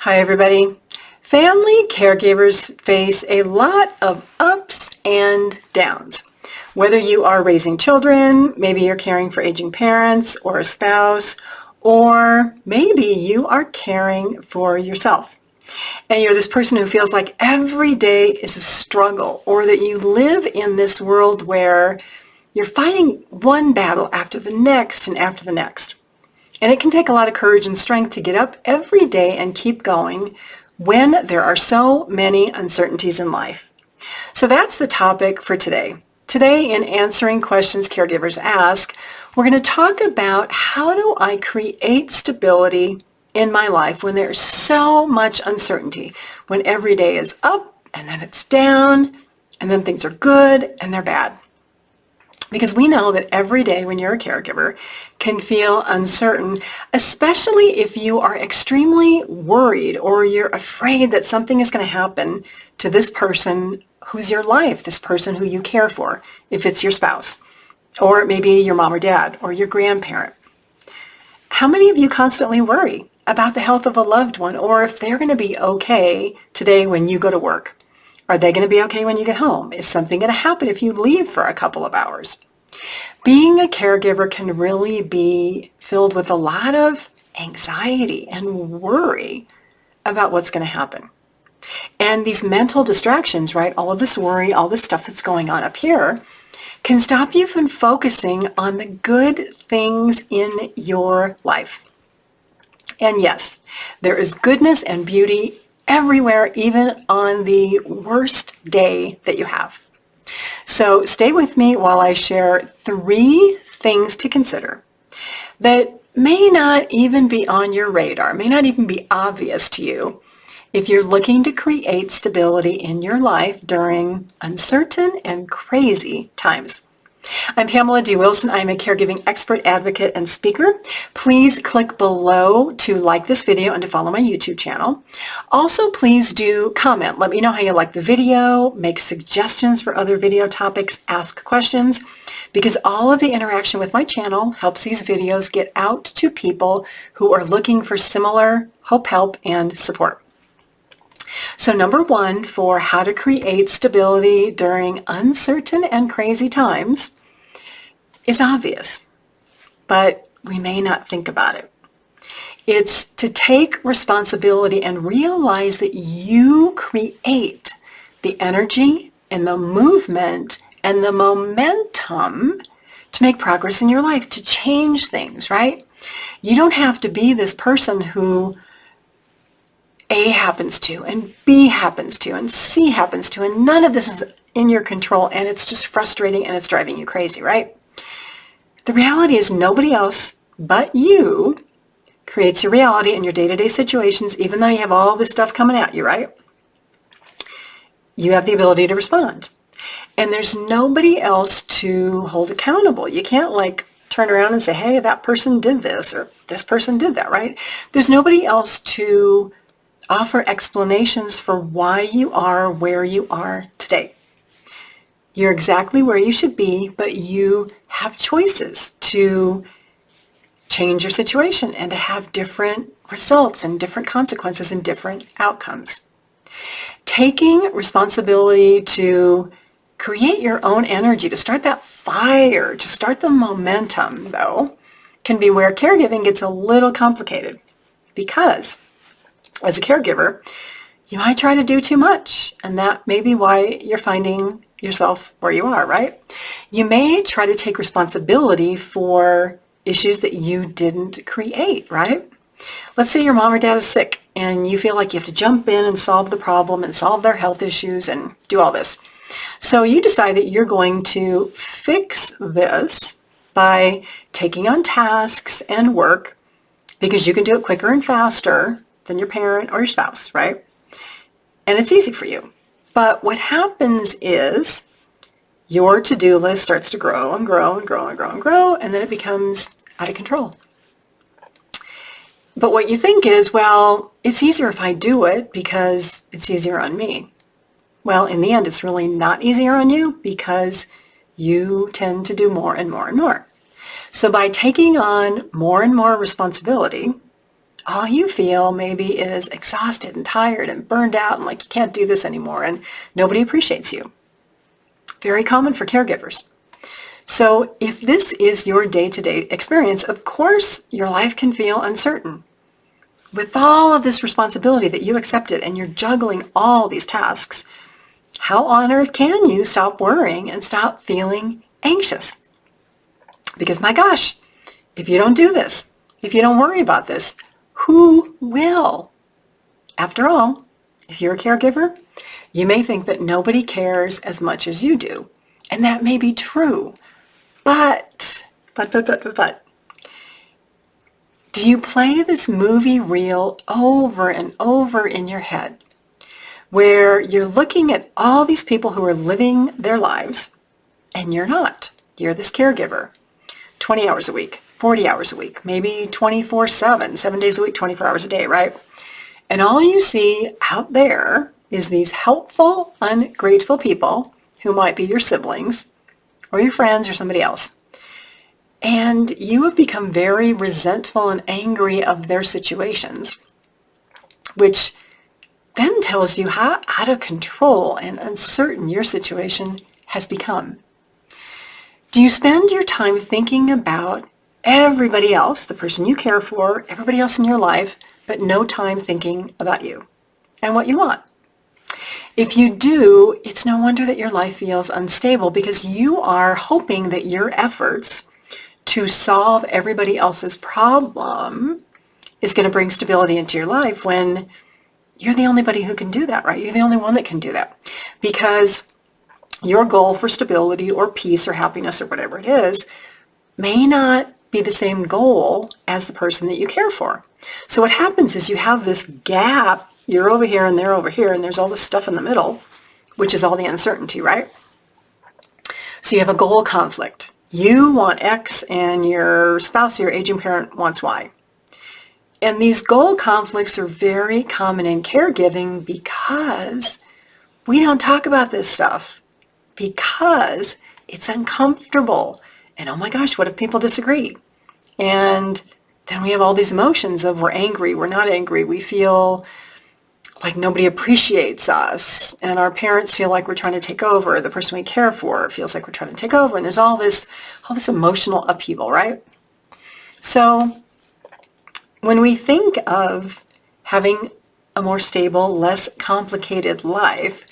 Hi, everybody. Family caregivers face a lot of ups and downs. Whether you are raising children, maybe you're caring for aging parents or a spouse, or maybe you are caring for yourself. And you're this person who feels like every day is a struggle, or that you live in this world where you're fighting one battle after the next and after the next. And it can take a lot of courage and strength to get up every day and keep going when there are so many uncertainties in life. So that's the topic for today. Today, in Answering Questions Caregivers Ask, we're going to talk about how do I create stability in my life when there's so much uncertainty, when every day is up and then it's down, and then things are good and they're bad. Because we know that every day when you're a caregiver can feel uncertain, especially if you are extremely worried or you're afraid that something is going to happen to this person who's your life, this person who you care for, if it's your spouse, or maybe your mom or dad or your grandparent. How many of you constantly worry about the health of a loved one, or if they're going to be okay today when you go to work? Are they going to be okay when you get home? Is something going to happen if you leave for a couple of hours? Being a caregiver can really be filled with a lot of anxiety and worry about what's going to happen. And these mental distractions, right? All of this worry, all this stuff that's going on up here can stop you from focusing on the good things in your life. And yes, there is goodness and beauty everywhere, even on the worst day that you have. So stay with me while I share 3 things to consider that may not even be on your radar, may not even be obvious to you if you're looking to create stability in your life during uncertain and crazy times. I'm Pamela D Wilson. I'm a caregiving expert, advocate, and speaker. Please click below to like this video and to follow my YouTube channel. Also, please do comment. Let me know how you like the video, make suggestions for other video topics, ask questions, because all of the interaction with my channel helps these videos get out to people who are looking for similar hope, help, and support. So number 1 for how to create stability during uncertain and crazy times is obvious, but we may not think about it. It's to take responsibility and realize that you create the energy and the movement and the momentum to make progress in your life, to change things, right? You don't have to be this person who A happens to, and B happens to, and C happens to, and none of this is in your control, and it's just frustrating, and it's driving you crazy, right? The reality is nobody else but you creates your reality in your day-to-day situations, even though you have all this stuff coming at you, right? You have the ability to respond. And there's nobody else to hold accountable. You can't turn around and say, hey, that person did this, or this person did that, right? There's nobody else to offer explanations for why you are where you are today. You're exactly where you should be, but you have choices to change your situation and to have different results and different consequences and different outcomes. Taking responsibility to create your own energy, to start that fire, to start the momentum, though, can be where caregiving gets a little complicated, because as a caregiver, you might try to do too much, and that may be why you're finding yourself where you are, right? You may try to take responsibility for issues that you didn't create, right? Let's say your mom or dad is sick, and you feel like you have to jump in and solve the problem and solve their health issues and do all this. So you decide that you're going to fix this by taking on tasks and work because you can do it quicker and faster than your parent or your spouse, right? And it's easy for you. But what happens is your to-do list starts to grow and grow and grow and grow and grow, and then it becomes out of control. But what you think is, well, it's easier if I do it because it's easier on me. Well, in the end, it's really not easier on you because you tend to do more and more and more. So by taking on more and more responsibility, all you feel maybe is exhausted and tired and burned out and like you can't do this anymore and nobody appreciates you. Very common for caregivers. So if this is your day-to-day experience, of course your life can feel uncertain. With all of this responsibility that you accepted and you're juggling all these tasks, how on earth can you stop worrying and stop feeling anxious? Because my gosh, if you don't do this, if you don't worry about this, who will? After all, if you're a caregiver, you may think that nobody cares as much as you do. And that may be true. But, do you play this movie reel over and over in your head where you're looking at all these people who are living their lives and you're not? You're this caregiver, 20 hours a week, 40 hours a week, maybe 24/7, 7 days a week, 24 hours a day, right? And all you see out there is these helpful, ungrateful people who might be your siblings or your friends or somebody else. And you have become very resentful and angry of their situations, which then tells you how out of control and uncertain your situation has become. Do you spend your time thinking about everybody else, the person you care for, everybody else in your life, but no time thinking about you and what you want? If you do, it's no wonder that your life feels unstable because you are hoping that your efforts to solve everybody else's problem is going to bring stability into your life when you're the only buddy who can do that, right? You're the only one that can do that because your goal for stability or peace or happiness or whatever it is may not be the same goal as the person that you care for. So what happens is you have this gap. You're over here and they're over here and there's all this stuff in the middle, which is all the uncertainty, right? So you have a goal conflict. You want X and your spouse, your aging parent wants Y. And these goal conflicts are very common in caregiving because we don't talk about this stuff because it's uncomfortable. And oh my gosh, what if people disagree? And then we have all these emotions of we're angry, we're not angry, we feel like nobody appreciates us, and our parents feel like we're trying to take over, the person we care for feels like we're trying to take over, and there's all this emotional upheaval, right? So when we think of having a more stable, less complicated life,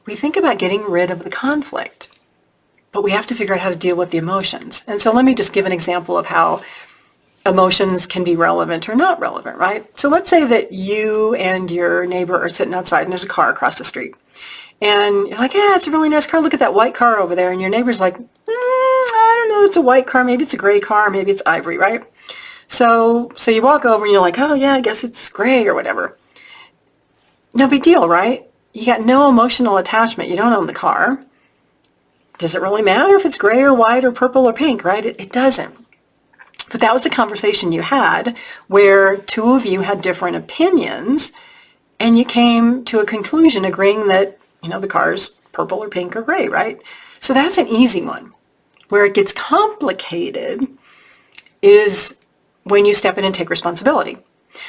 we think about getting rid of the conflict, but we have to figure out how to deal with the emotions. And so let me just give an example of how emotions can be relevant or not relevant, right? So let's say that you and your neighbor are sitting outside and there's a car across the street. And you're like, yeah, it's a really nice car. Look at that white car over there. And your neighbor's like, I don't know, it's a white car. Maybe it's a gray car. Maybe it's ivory, right? So you walk over and you're like, oh yeah, I guess it's gray or whatever. No big deal, right? You got no emotional attachment. You don't own the car. Does it really matter if it's gray or white or purple or pink, right? It doesn't. But that was a conversation you had where two of you had different opinions and you came to a conclusion agreeing that, the car's purple or pink or gray, right? So that's an easy one. Where it gets complicated is when you step in and take responsibility.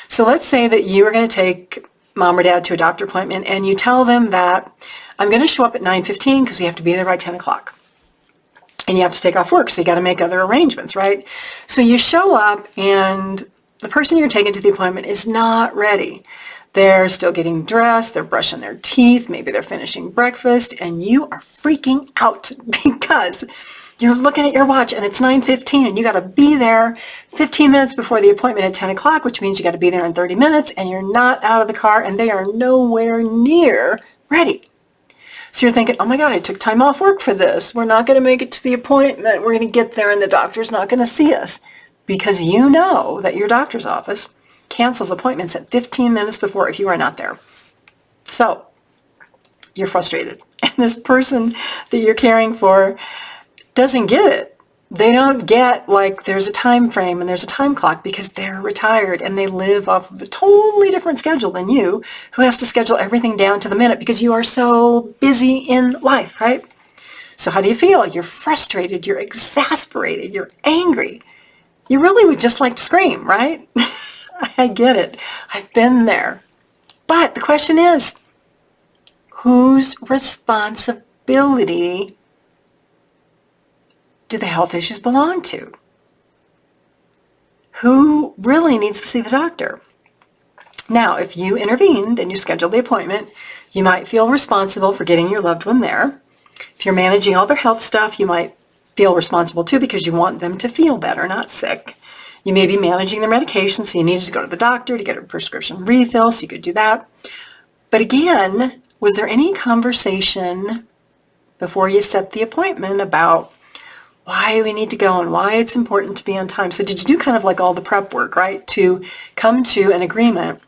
So let's say that you are going to take mom or dad to a doctor appointment and you tell them that I'm going to show up at 9:15 because we have to be there by 10 o'clock. And you have to take off work, so you got to make other arrangements, right? So you show up and the person you're taking to the appointment is not ready. They're still getting dressed, they're brushing their teeth, maybe they're finishing breakfast, and you are freaking out because you're looking at your watch and it's 9:15 and you got to be there 15 minutes before the appointment at 10 o'clock, which means you got to be there in 30 minutes and you're not out of the car and they are nowhere near ready. So you're thinking, oh my God, I took time off work for this. We're not going to make it to the appointment. We're going to get there and the doctor's not going to see us because you know that your doctor's office cancels appointments at 15 minutes before if you are not there. So you're frustrated. And this person that you're caring for doesn't get it. They don't get like there's a time frame and there's a time clock because they're retired and they live off of a totally different schedule than you, who has to schedule everything down to the minute because you are so busy in life, right? So how do you feel? You're frustrated, you're exasperated, you're angry. You really would just like to scream, right? I get it. I've been there. But the question is, whose responsibility do the health issues belong to? Who really needs to see the doctor? Now, if you intervened and you scheduled the appointment, you might feel responsible for getting your loved one there. If you're managing all their health stuff, you might feel responsible too because you want them to feel better, not sick. You may be managing their medication, so you need to go to the doctor to get a prescription refill, so you could do that. But again, was there any conversation before you set the appointment about why we need to go and why it's important to be on time? So did you do kind of like all the prep work, right, to come to an agreement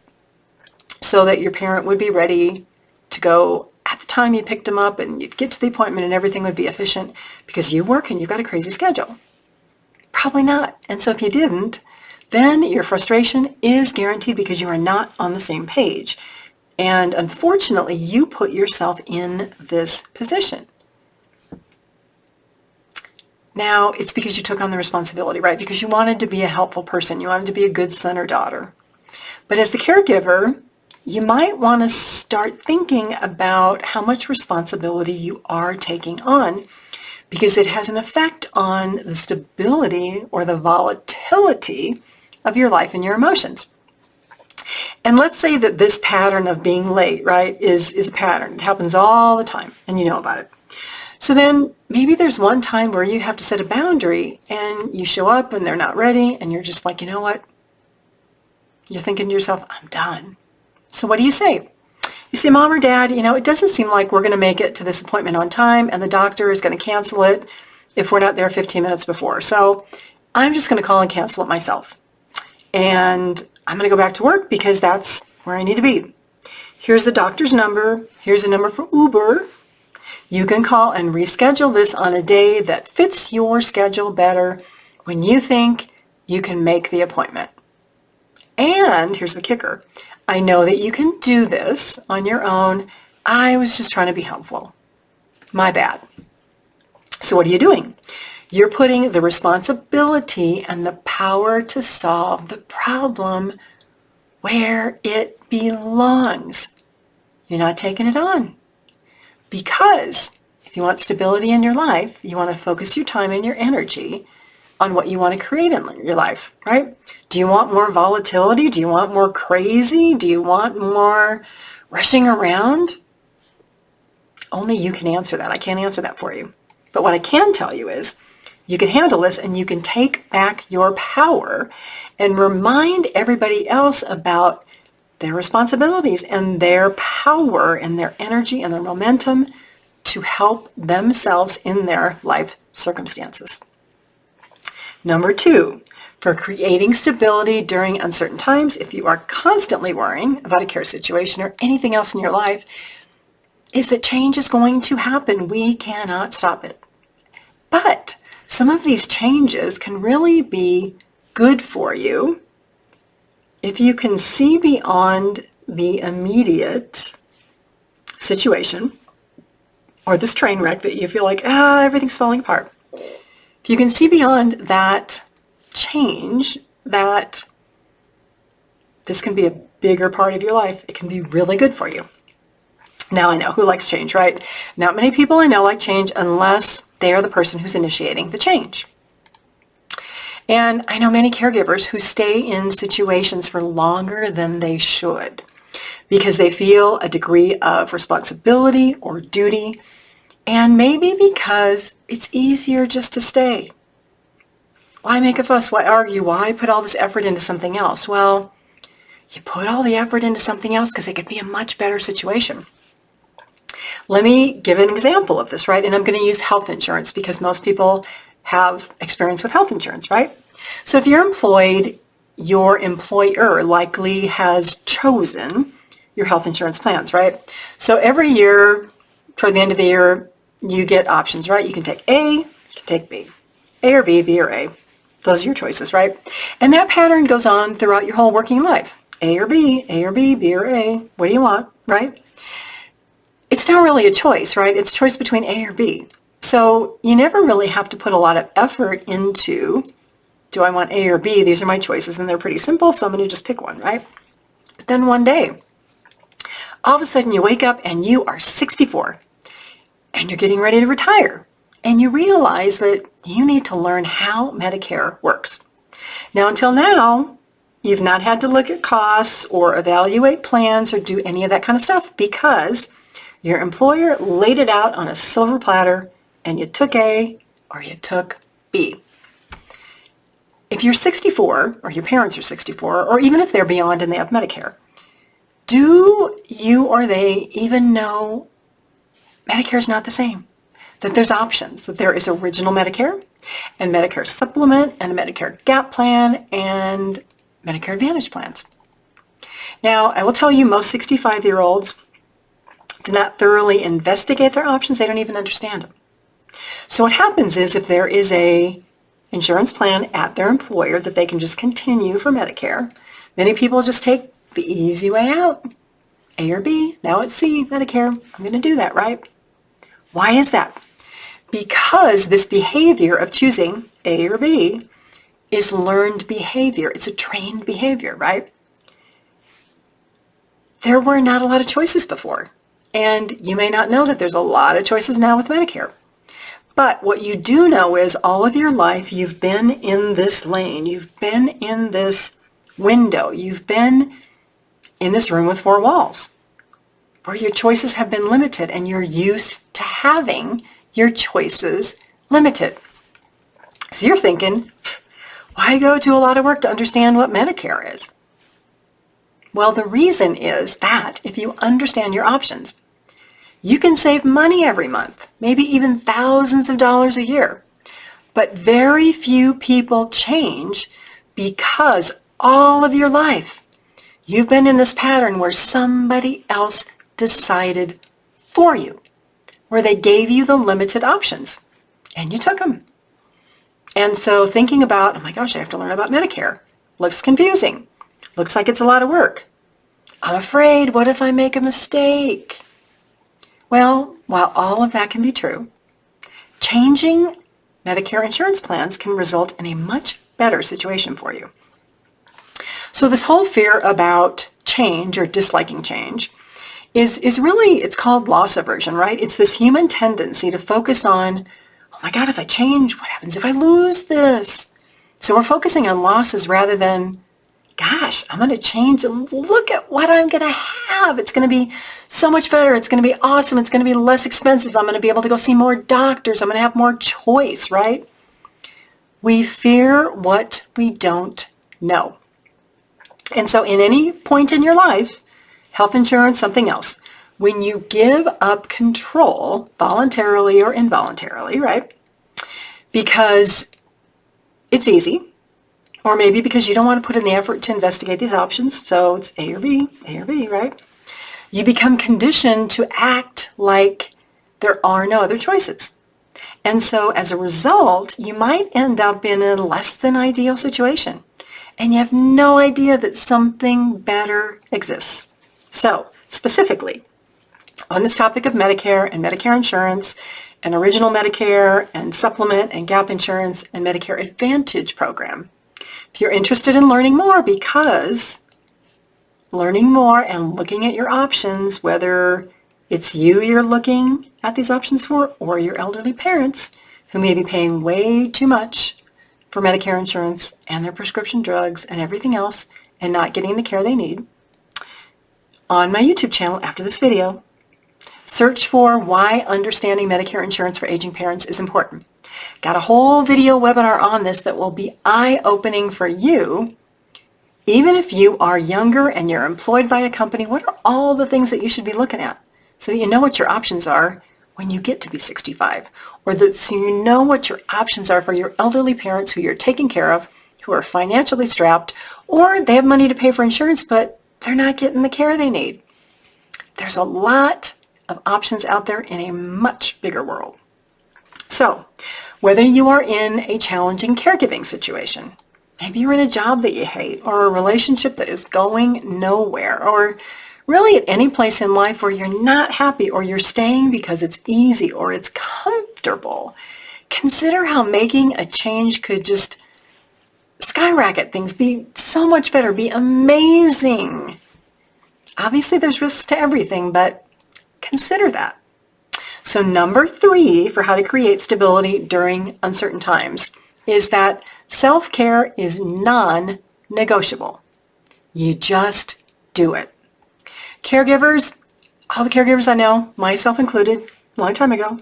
so that your parent would be ready to go at the time you picked them up and you'd get to the appointment and everything would be efficient because you work and you've got a crazy schedule? Probably not. And so if you didn't, then your frustration is guaranteed because you are not on the same page. And unfortunately, you put yourself in this position. Now, it's because you took on the responsibility, right? Because you wanted to be a helpful person. You wanted to be a good son or daughter. But as the caregiver, you might want to start thinking about how much responsibility you are taking on, because it has an effect on the stability or the volatility of your life and your emotions. And let's say that this pattern of being late, right, is a pattern. It happens all the time, and you know about it. So then maybe there's one time where you have to set a boundary and you show up and they're not ready and you're just like, you know what? You're thinking to yourself, I'm done. So what do you say? You say, Mom or Dad, it doesn't seem like we're going to make it to this appointment on time and the doctor is going to cancel it if we're not there 15 minutes before. So I'm just going to call and cancel it myself. And I'm going to go back to work because that's where I need to be. Here's the doctor's number. Here's a number for Uber. You can call and reschedule this on a day that fits your schedule better when you think you can make the appointment. And here's the kicker. I know that you can do this on your own. I was just trying to be helpful. My bad. So what are you doing? You're putting the responsibility and the power to solve the problem where it belongs. You're not taking it on. Because if you want stability in your life, you want to focus your time and your energy on what you want to create in your life, right? Do you want more volatility? Do you want more crazy? Do you want more rushing around? Only you can answer that. I can't answer that for you. But what I can tell you is you can handle this and you can take back your power and remind everybody else about their responsibilities and their power and their energy and their momentum to help themselves in their life circumstances. Number 2, for creating stability during uncertain times, if you are constantly worrying about a care situation or anything else in your life, is that change is going to happen. We cannot stop it. But some of these changes can really be good for you if you can see beyond the immediate situation or this train wreck that you feel like, everything's falling apart. If you can see beyond that change, that this can be a bigger part of your life, it can be really good for you. Now I know, who likes change, right? Not many people I know like change unless they are the person who's initiating the change. And I know many caregivers who stay in situations for longer than they should because they feel a degree of responsibility or duty, and maybe because it's easier just to stay. Why make a fuss? Why argue? Why put all this effort into something else? Well, you put all the effort into something else because it could be a much better situation. Let me give an example of this, right? And I'm going to use health insurance because most people have experience with health insurance, right? So if you're employed, your employer likely has chosen your health insurance plans, right? So every year, toward the end of the year, you get options, right? You can take A, you can take B. A or B, B or A. Those are your choices, right? And that pattern goes on throughout your whole working life. A or B, B or A. What do you want, right? It's not really a choice, right? It's a choice between A or B. So you never really have to put a lot of effort into do I want A or B? These are my choices, and they're pretty simple, so I'm going to just pick one, right? But then one day, all of a sudden you wake up and you are 64, and you're getting ready to retire, and you realize that you need to learn how Medicare works. Now, until now, you've not had to look at costs or evaluate plans or do any of that kind of stuff because your employer laid it out on a silver platter and you took A or you took B. If you're 64, or your parents are 64, or even if they're beyond and they have Medicare, do you or they even know Medicare is not the same? That there's options, that there is original Medicare and Medicare Supplement and a Medicare Gap plan and Medicare Advantage plans. Now, I will tell you, most 65-year-olds do not thoroughly investigate their options. They don't even understand them. So what happens is if there is a insurance plan at their employer that they can just continue for Medicare, many people just take the easy way out. A or B, now it's C, Medicare. I'm going to do that, right? Why is that? Because this behavior of choosing A or B is learned behavior. It's a trained behavior, right? There were not a lot of choices before. And you may not know that there's a lot of choices now with Medicare. But what you do know is all of your life you've been in this lane. You've been in this window. You've been in this room with four walls where your choices have been limited and you're used to having your choices limited. So you're thinking, why go to a lot of work to understand what Medicare is? Well, the reason is that if you understand your options, you can save money every month, maybe even thousands of dollars a year. But very few people change because all of your life you've been in this pattern where somebody else decided for you, where they gave you the limited options and you took them. And so thinking about, oh my gosh, I have to learn about Medicare, looks confusing. Looks like it's a lot of work. I'm afraid, what if I make a mistake? Well, while all of that can be true, changing Medicare insurance plans can result in a much better situation for you. So this whole fear about change or disliking change is really, it's called loss aversion, right? It's this human tendency to focus on, oh my God, if I change, what happens if I lose this? So we're focusing on losses rather than, gosh, I'm going to change and look at what I'm going to have. It's going to be so much better. It's going to be awesome. It's going to be less expensive. I'm going to be able to go see more doctors. I'm going to have more choice, right? We fear what we don't know. And so in any point in your life, health insurance, something else, when you give up control voluntarily or involuntarily, right? Because it's easy, or maybe because you don't want to put in the effort to investigate these options, so it's A or B, right? You become conditioned to act like there are no other choices. And so as a result, you might end up in a less than ideal situation, and you have no idea that something better exists. So specifically, on this topic of Medicare and Medicare insurance and original Medicare and supplement and gap insurance and Medicare Advantage program, if you're interested in learning more, because learning more and looking at your options, whether it's you're looking at these options for or your elderly parents who may be paying way too much for Medicare insurance and their prescription drugs and everything else and not getting the care they need, on my YouTube channel after this video, search for why understanding Medicare insurance for aging parents is important. Got a whole video webinar on this that will be eye-opening for you. Even if you are younger and you're employed by a company, what are all the things that you should be looking at so that you know what your options are when you get to be 65? Or that so you know what your options are for your elderly parents who you're taking care of, who are financially strapped, or they have money to pay for insurance, but they're not getting the care they need. There's a lot of options out there in a much bigger world. So, whether you are in a challenging caregiving situation, maybe you're in a job that you hate, or a relationship that is going nowhere, or really at any place in life where you're not happy, or you're staying because it's easy or it's comfortable, consider how making a change could just skyrocket, things be so much better, be amazing. Obviously, there's risks to everything, but consider that. So number 3 for how to create stability during uncertain times is that self-care is non-negotiable. You just do it. Caregivers, all the caregivers I know, myself included, a long time ago,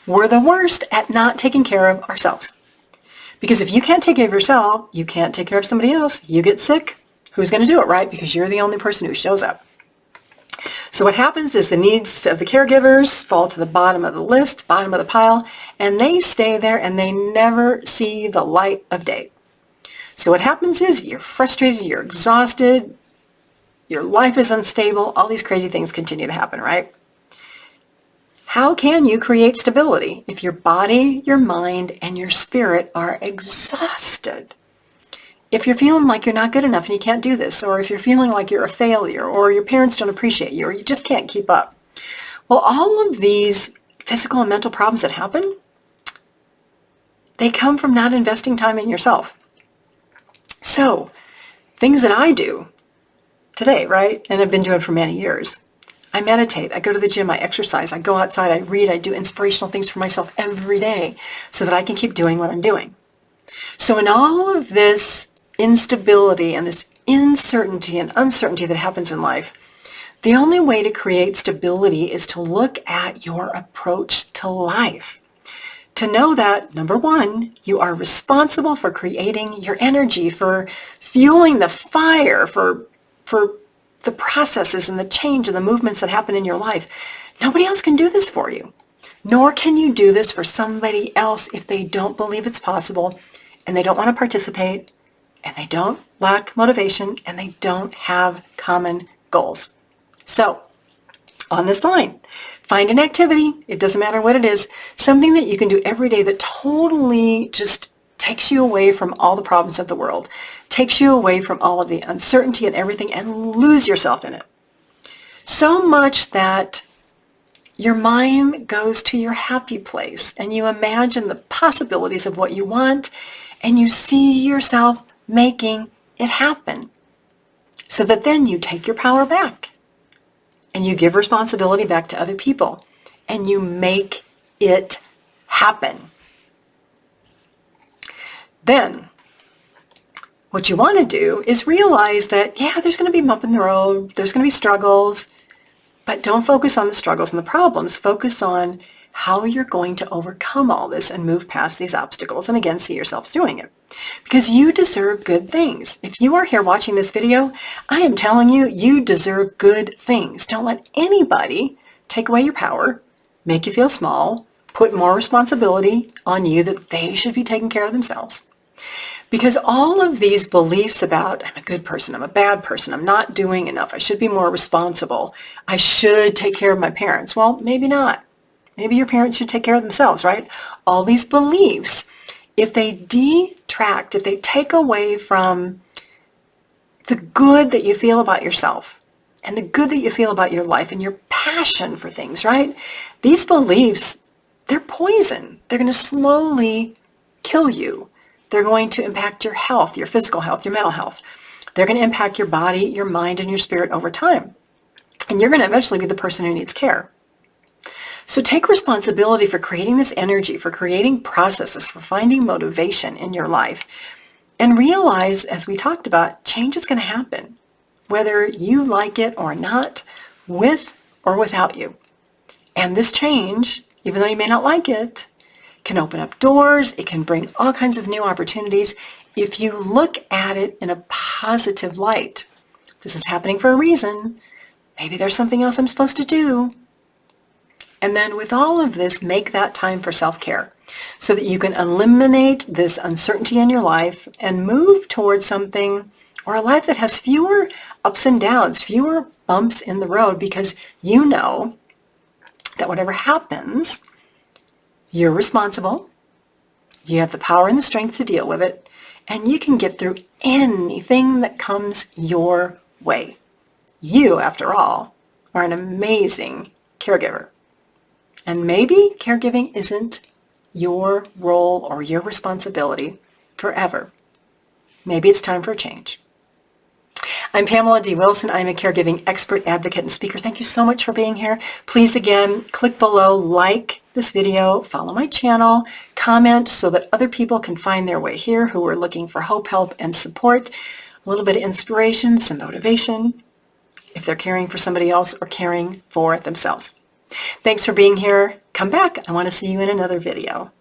we're the worst at not taking care of ourselves. Because if you can't take care of yourself, you can't take care of somebody else. You get sick, who's going to do it, right? Because you're the only person who shows up. So what happens is the needs of the caregivers fall to the bottom of the list, bottom of the pile, and they stay there and they never see the light of day. So what happens is you're frustrated, you're exhausted, your life is unstable, all these crazy things continue to happen, right? How can you create stability if your body, your mind, and your spirit are exhausted? If you're feeling like you're not good enough and you can't do this, or if you're feeling like you're a failure, or your parents don't appreciate you, or you just can't keep up. Well, all of these physical and mental problems that happen, they come from not investing time in yourself. So, things that I do today, right, and I've been doing for many years. I meditate, I go to the gym, I exercise, I go outside, I read, I do inspirational things for myself every day so that I can keep doing what I'm doing. So in all of this instability and this uncertainty and uncertainty that happens in life, the only way to create stability is to look at your approach to life. To know that, number 1, you are responsible for creating your energy, for fueling the fire, for the processes and the change and the movements that happen in your life. Nobody else can do this for you. Nor can you do this for somebody else if they don't believe it's possible and they don't want to participate and they don't lack motivation and they don't have common goals. So, on this line, find an activity, it doesn't matter what it is, something that you can do every day that totally just takes you away from all the problems of the world, takes you away from all of the uncertainty and everything, and lose yourself in it. So much that your mind goes to your happy place and you imagine the possibilities of what you want and you see yourself making it happen. So that then you take your power back and you give responsibility back to other people and you make it happen. Then, what you want to do is realize that, yeah, there's going to be a bump in the road, there's going to be struggles, but don't focus on the struggles and the problems. Focus on how you're going to overcome all this and move past these obstacles and again, see yourself doing it. Because you deserve good things. If you are here watching this video, I am telling you, you deserve good things. Don't let anybody take away your power, make you feel small, put more responsibility on you that they should be taking care of themselves. Because all of these beliefs about, I'm a good person, I'm a bad person, I'm not doing enough, I should be more responsible, I should take care of my parents. Well, maybe not. Maybe your parents should take care of themselves, right? All these beliefs, if they detract, if they take away from the good that you feel about yourself and the good that you feel about your life and your passion for things, right? These beliefs, they're poison. They're going to slowly kill you. They're going to impact your health, your physical health, your mental health. They're going to impact your body, your mind, and your spirit over time. And you're going to eventually be the person who needs care. So take responsibility for creating this energy, for creating processes, for finding motivation in your life. And realize, as we talked about, change is going to happen, whether you like it or not, with or without you. And this change, even though you may not like it, can open up doors. It can bring all kinds of new opportunities if you look at it in a positive light. This is happening for a reason. Maybe there's something else I'm supposed to do. And then with all of this, make that time for self-care so that you can eliminate this uncertainty in your life and move towards something or a life that has fewer ups and downs, fewer bumps in the road, because you know that whatever happens, you're responsible, you have the power and the strength to deal with it, and you can get through anything that comes your way. You, after all, are an amazing caregiver. And maybe caregiving isn't your role or your responsibility forever. maybe it's time for a change. I'm Pamela D Wilson. I'm a caregiving expert, advocate, and speaker. Thank you so much for being here. Please, again, click below, like this video, follow my channel, comment so that other people can find their way here who are looking for hope, help, and support, a little bit of inspiration, some motivation, if they're caring for somebody else or caring for themselves. Thanks for being here. Come back. I want to see you in another video.